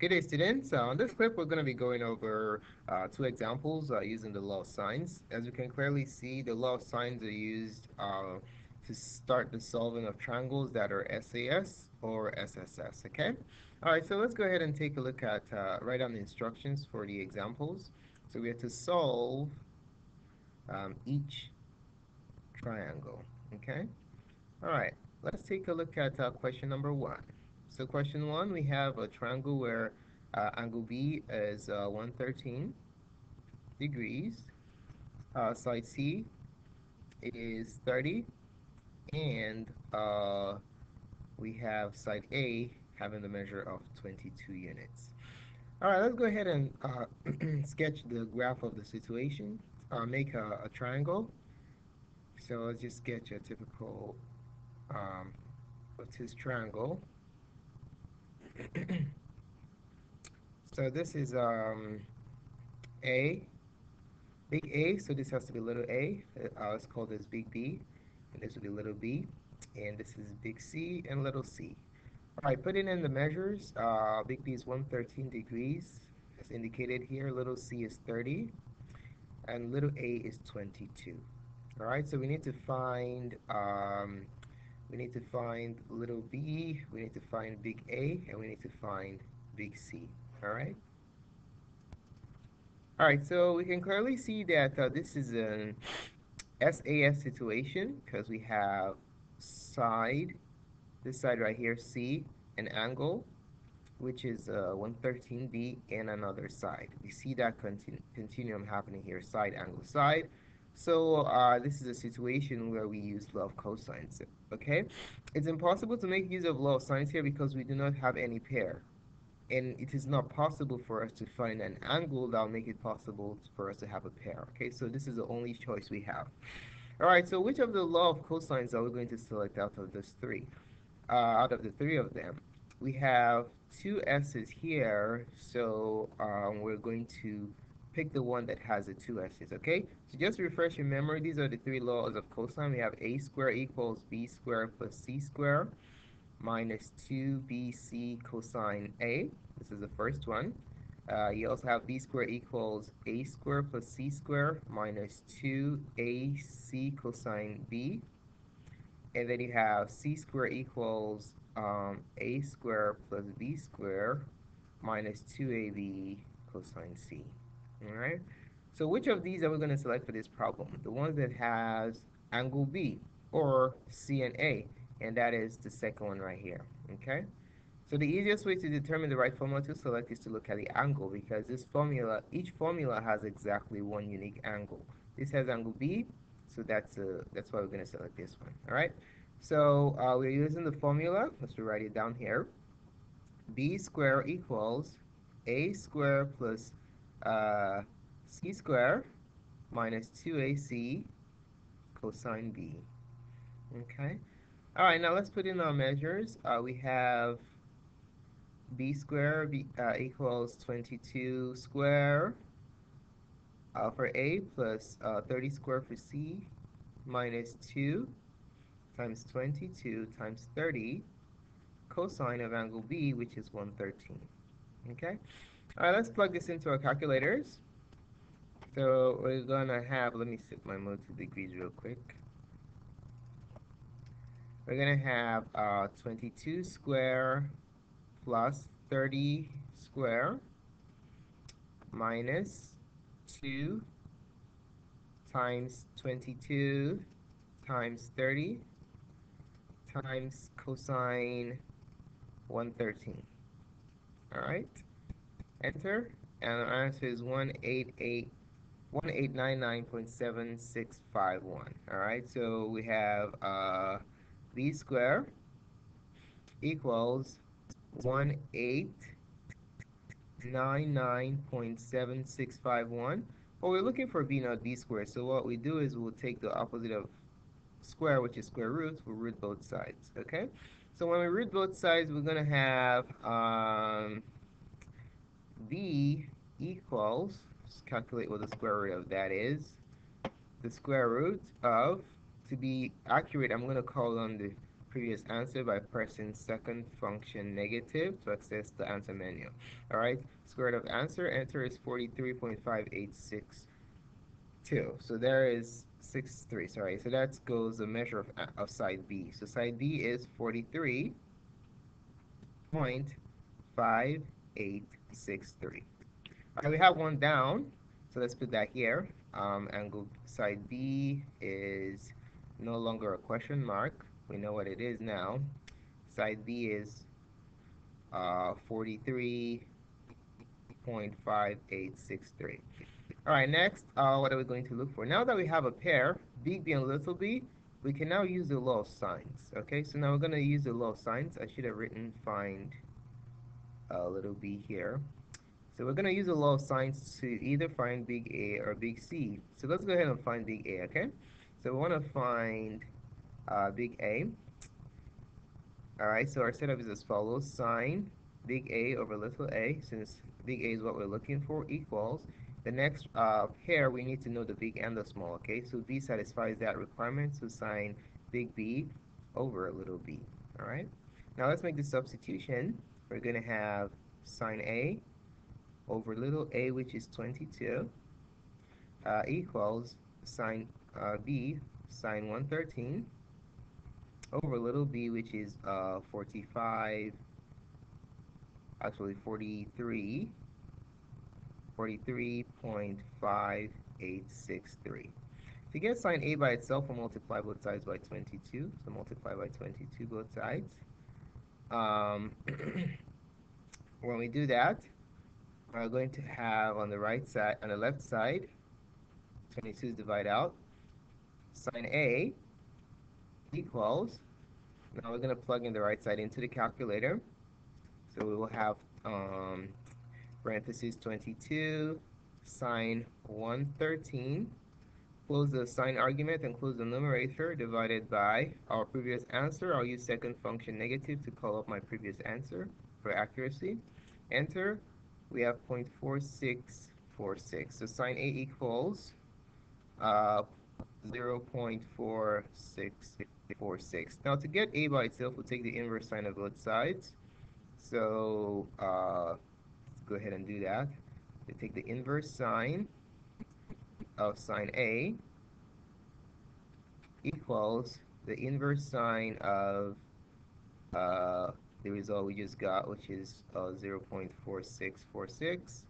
Good day, students. On this clip, we're going to be going over two examples using the law of sines. As you can clearly see, the law of sines are used to start the solving of triangles that are SAS or SSS, okay? All right, so let's go ahead and take a look at, write down the instructions for the examples. So we have to solve each triangle, okay? All right, let's take a look at question number one. So question one, we have a triangle where angle B is 113 degrees. Side C is 30, and we have side A having the measure of 22 units. All right, let's go ahead and sketch the graph of the situation. Make a triangle. So let's just sketch a typical um, what's his triangle. So this is A, big A, so this has to be little a. Let's call this big B, and this will be little b, and this is big C and little c. All right, putting in the measures, big B is 113 degrees, as indicated here. Little c is 30, and little a is 22. All right, so we need to find little b, we need to find big A, and we need to find big C. All right. All right, so we can clearly see that this is an SAS situation because we have side, this side right here, C, an angle, which is 113B, and another side. We see that continuum happening here, side, angle, side. So this is a situation where we use law of cosines, okay? It's impossible to make use of law of sines here because we do not have any pair. And it is not possible for us to find an angle that will make it possible for us to have a pair, okay? So this is the only choice we have. All right, so which of the law of cosines are we going to select out of those three? Out of the three of them, we have two s's here, so we're going to pick the one that has the two s's, okay? So just to refresh your memory, these are the three laws of cosine. We have a squared equals b squared plus c squared minus 2bc cosine a. This is the first one. You also have b squared equals a squared plus c squared minus 2ac cosine b. And then you have c squared equals a squared plus b squared minus 2ab cosine c. All right. So which of these are we going to select for this problem? The ones that has angle B or C and A, and that is the second one right here. Okay. So the easiest way to determine the right formula to select is to look at the angle because this formula, each formula has exactly one unique angle. This has angle B, so that's why we're going to select this one. All right. So we're using the formula. Let's write it down here. B squared equals A squared plus C squared minus 2AC cosine B. Okay. All right. Now let's put in our measures. We have b squared equals 22 square for A plus 30 squared for C minus 2 times 22 times 30 cosine of angle B, which is 113. Okay? All right, let's plug this into our calculators. So we're going to have, let me set my mode to degrees real quick. We're going to have 22 square plus 30 square minus 2 times 22 times 30 times cosine 113. All right, enter, and our answer is 1899.7651. All right, so we have b squared equals 1899.7651. Well, we're looking for b not b squared, so what we do is we'll take the opposite of square, which is square root. We'll root both sides, okay? So when we root both sides, we're going to have b equals, let's calculate what the square root of that is. The square root of, to be accurate, I'm going to call on the previous answer by pressing second function negative to access the answer menu. All right, square root of answer, enter is 43.5862. So there is 63, sorry. So that goes the measure of side B. So side B is 43.5863. All right, we have one down. So let's put that here. Angle side B is no longer a question mark. We know what it is now. Side B is 43.5863. All right, next, what are we going to look for? Now that we have a pair, big B and little b, we can now use the law of sines. Okay, so now we're going to use the law of sines. I should have written find little b here. So we're going to use the law of sines to either find big A or big C. So let's go ahead and find big A, okay? So we want to find big A. All right, so our setup is as follows. Sine big A over little a, since big A is what we're looking for, equals. The next pair, we need to know the big and the small, okay? So B satisfies that requirement, so sine big B over little b, all right? Now let's make the substitution. We're going to have sine A over little a, which is 22, equals sine b, sine 113, over little b, which is 45, actually 43.5863. To get sine A by itself, we'll multiply both sides by 22. So multiply by 22 both sides. When we do that, we're going to have on the right side, on the left side, 22 is divide out. Sine A equals, now we're going to plug in the right side into the calculator. So we will have parentheses 22 sine 113, close the sine argument and close the numerator, divided by our previous answer. I'll use second function negative to call up my previous answer for accuracy. Enter. We have 0.4646. So sine A equals 0.4646. Now to get A by itself, we'll take the inverse sine of both sides. So let's go ahead and do that. We take the inverse sine of sine A equals the inverse sine of the result we just got, which is 0.4646.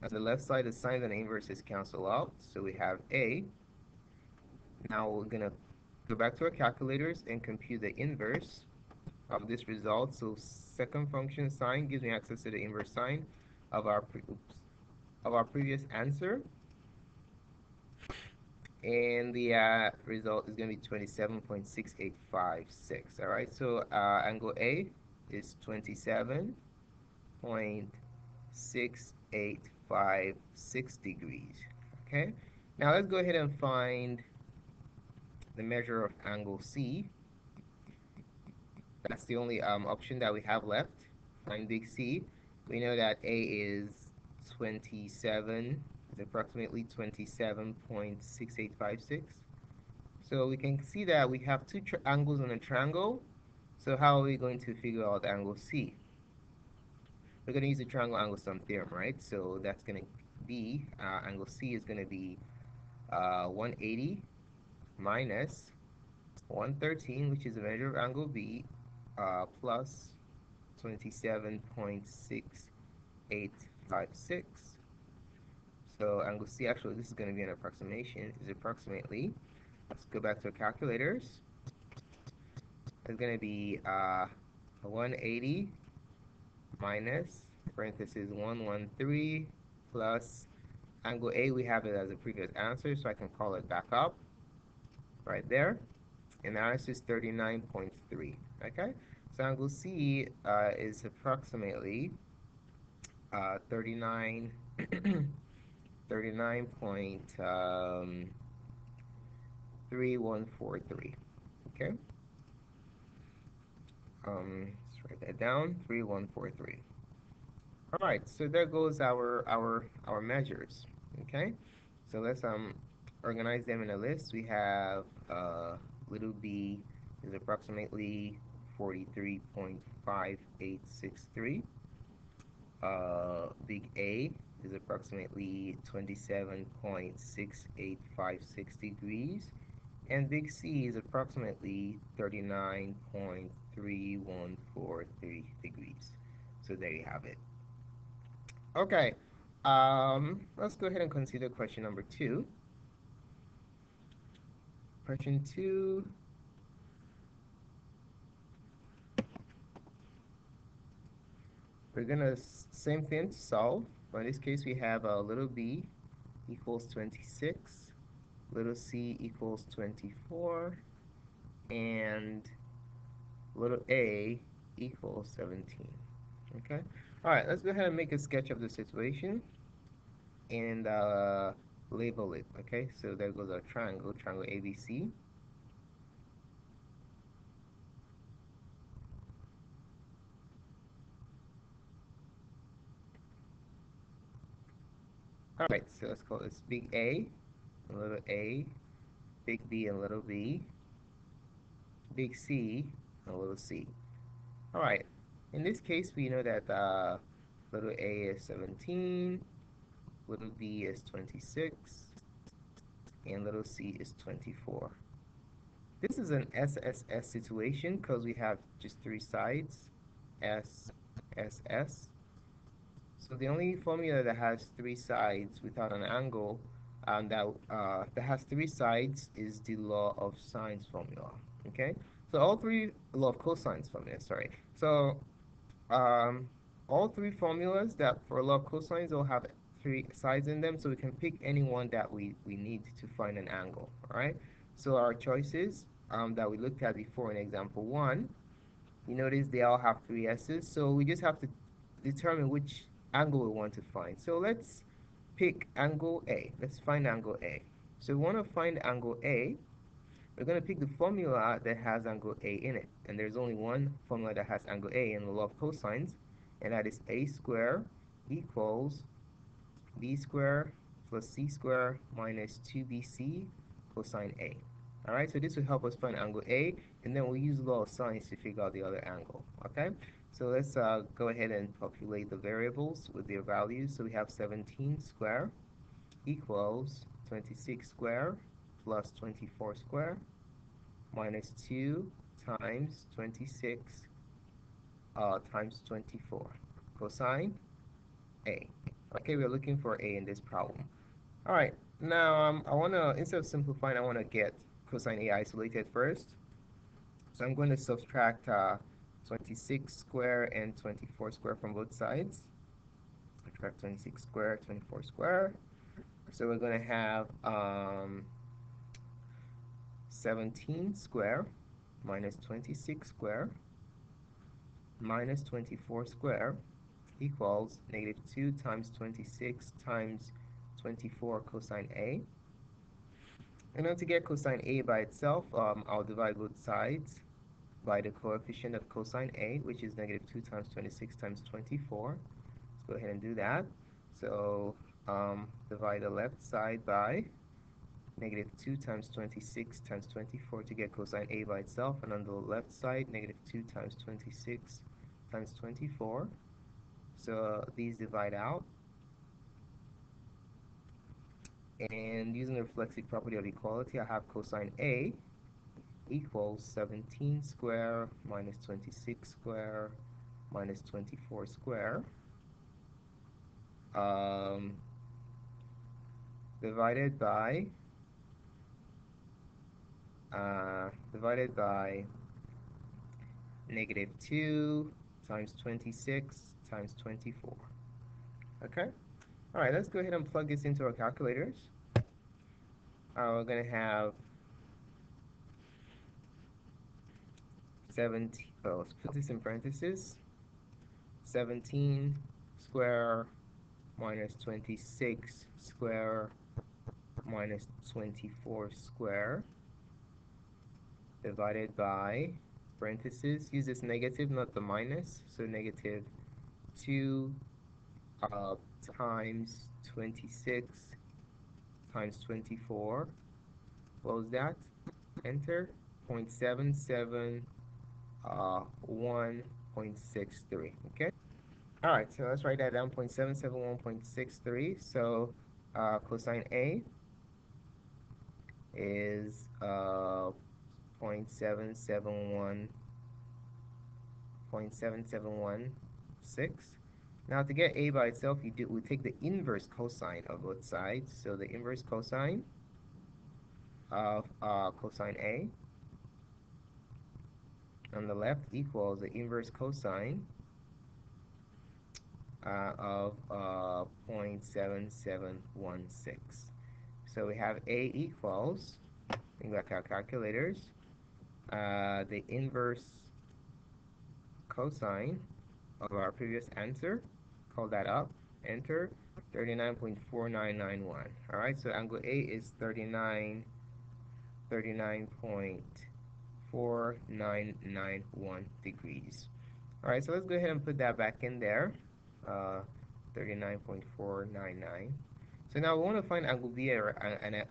On the left side, the sines and inverses cancel out, so we have A. Now we're going to go back to our calculators and compute the inverse of this result. So second function sine gives me access to the inverse sine of our previous answer. And the result is going to be 27.6856. All right, so angle A is 27.685 degrees. Okay, now let's go ahead and find the measure of angle C. That's the only option that we have left. Find big C. We know that A is 27, is approximately 27.6856. So we can see that we have two angles on a triangle. So how are we going to figure out angle C? We're going to use the triangle angle sum theorem, right? So that's going to be, angle C is going to be 180 minus 113, which is the measure of angle B, plus 27.6856. So angle C, actually, this is going to be an approximation, is approximately, let's go back to our calculators. It's going to be 180 minus, parentheses 113, plus angle A, we have it as a previous answer, so I can call it back up right there. And the answer is 39.3. Okay, so angle C is approximately 39.3143. Okay, let's write that down. 3143. All right, so there goes our measures. Okay, so let's organize them in a list. We have little b is approximately 43.5863. Big A is approximately 27.6856 degrees. And big C is approximately 39.3143 degrees. So there you have it. Okay, let's go ahead and consider question number 2. Question 2, we're gonna, same thing to solve. But in this case, we have a little b equals 26, little c equals 24, and little a equals 17. Okay? All right, let's go ahead and make a sketch of the situation and label it. Okay, so there goes our triangle ABC. All right, so let's call this big A, and little a, big B and little b, big C and little c. All right, in this case, we know that little a is 17, little b is 26, and little c is 24. This is an SSS situation because we have just 3 sides, S, S, S. So the only formula that has 3 sides without an angle that has 3 sides is the law of sines formula. Okay, so law of cosines formula. Sorry. So all 3 formulas that for law of cosines will have 3 sides in them, so we can pick any one that we need to find an angle. All right. So our choices that we looked at before in example 1, you notice they all have 3 s's, so we just have to determine which angle we want to find. So let's pick angle A. Let's find angle A. So we want to find angle A. We're going to pick the formula that has angle A in it. And there's only one formula that has angle A in the law of cosines, and that is A squared equals B squared plus C squared minus 2BC cosine A. All right, so this will help us find angle A, and then we'll use law of sines to figure out the other angle. Okay, so let's go ahead and populate the variables with their values. So we have 17 squared equals 26 squared plus 24 squared minus 2 times 26 times 24 cosine A. Okay, we're looking for A in this problem. All right, now I want to, instead of simplifying, I want to get cosine A isolated first. So I'm going to subtract 26 squared and 24 squared from both sides. Subtract 26 squared, 24 squared. So we're going to have 17 squared minus 26 squared minus 24 squared equals negative 2 times 26 times 24 cosine A. And now to get cosine A by itself, I'll divide both sides by the coefficient of cosine A, which is negative 2 times 26 times 24. Let's go ahead and do that. So divide the left side by negative 2 times 26 times 24 to get cosine A by itself, and on the left side, negative 2 times 26 times 24. So these divide out. And using the reflexive property of equality, I have cosine A equals 17 squared minus 26 squared minus 24 squared divided by negative 2 times 26 times 24. Okay? All right, let's go ahead and plug this into our calculators. We're going to have 17, well, let's put this in parentheses. 17 square minus 26 square minus 24 square divided by parentheses. Use this negative, not the minus. So negative 2 times 26 times 24. What was that? Enter. 0.771.63. Okay. All right. So let's write that down. 0.771.63. So cosine A is 0.7716. Now to get A by itself, we take the inverse cosine of both sides. So the inverse cosine of cosine A on the left equals the inverse cosine of 0.7716. So we have A equals, think about our calculators, the inverse cosine of our previous answer. Call that up, enter, 39.4991. All right, so angle A is 39.4991 degrees. All right, so let's go ahead and put that back in there, 39.499. So now we want to find angle B or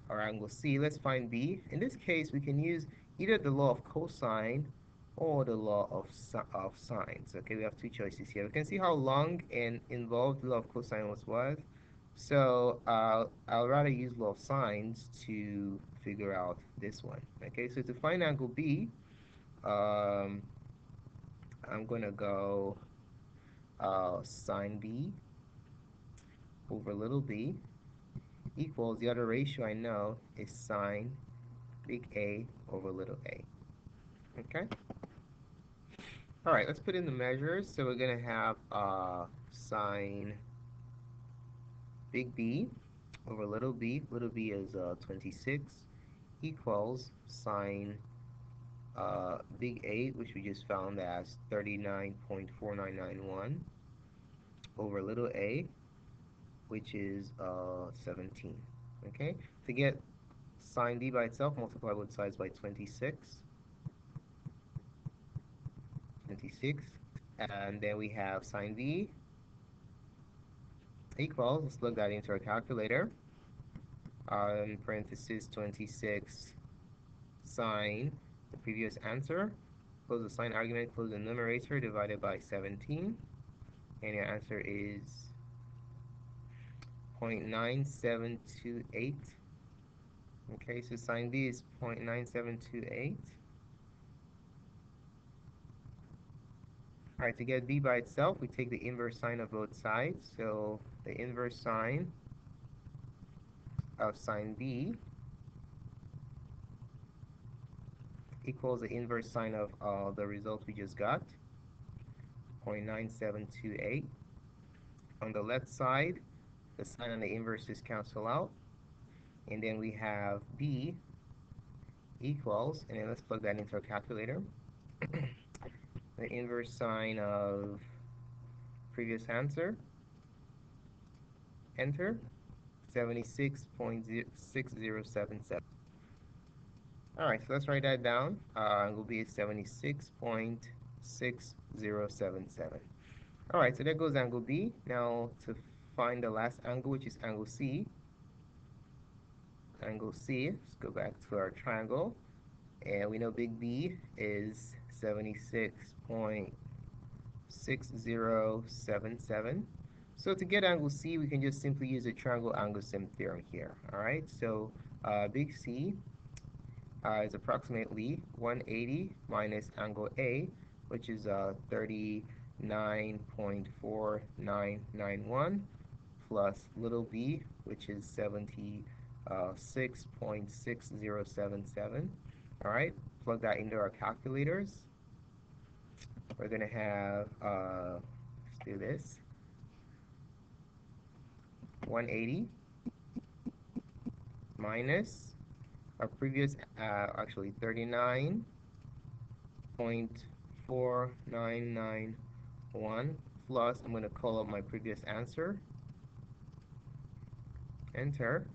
angle C. Let's find B. In this case, we can use either the law of cosine or the law of sines. Okay, we have two choices here. We can see how long and involved the law of cosine was. So I'll rather use law of sines to figure out this one. Okay, so to find angle B, I'm going to go sine B over little b equals, the other ratio I know is sine big A over little a. Okay? All right, let's put in the measures. So we're going to have sine big B over little b. Little b is 26 equals sine big A, which we just found as 39.4991 over little a, which is 17. Okay? To get sine B by itself, multiply both sides by 26. And then we have sine B equals, let's plug that into our calculator, in parentheses 26 sine the previous answer, close the sign argument, close the numerator, divided by 17, and your answer is 0.9728. Okay, so sine B is 0.9728. All right, to get B by itself, we take the inverse sine of both sides. So the inverse sine of sine B equals the inverse sine of the result we just got, 0.9728. On the left side, the sine and the inverses cancel out. And then we have B equals, and then let's plug that into our calculator. The inverse sine of previous answer, enter, 76.6077. All right, so let's write that down. It will be 76.6077. All right, so there goes angle B. Now to find the last angle, which is angle C. Angle C, let's go back to our triangle. And we know big B is 76.6077. So to get angle C, we can just simply use the triangle angle sim theorem here. All right, so big C is approximately 180 minus angle A, which is 39.4991, plus little b, which is 76.6077. All right, plug that into our calculators. We're going to have, let's do this, 180 minus our previous, actually 39.4991 plus, I'm going to call up my previous answer, enter,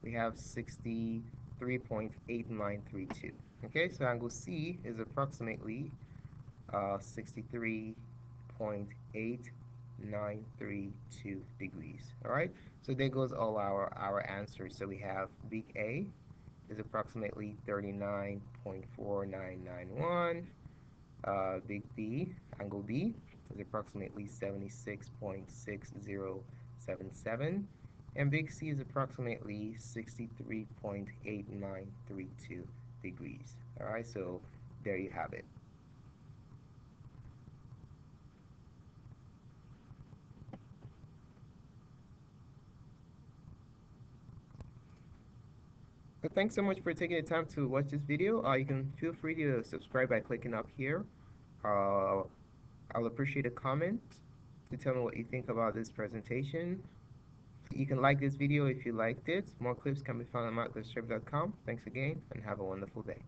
we have 63.8932. Okay, so angle C is approximately 63.8932 degrees. All right, so there goes all our answers. So we have big A is approximately 39.4991. Big B, angle B, is approximately 76.6077. And big C is approximately 63.8932 degrees. All right, so there you have it. So thanks so much for taking the time to watch this video. You can feel free to subscribe by clicking up here. Uh, I'll appreciate a comment to tell me what you think about this presentation. You can like this video if you liked it. More clips can be found on markthestrip.com. Thanks again, and have a wonderful day.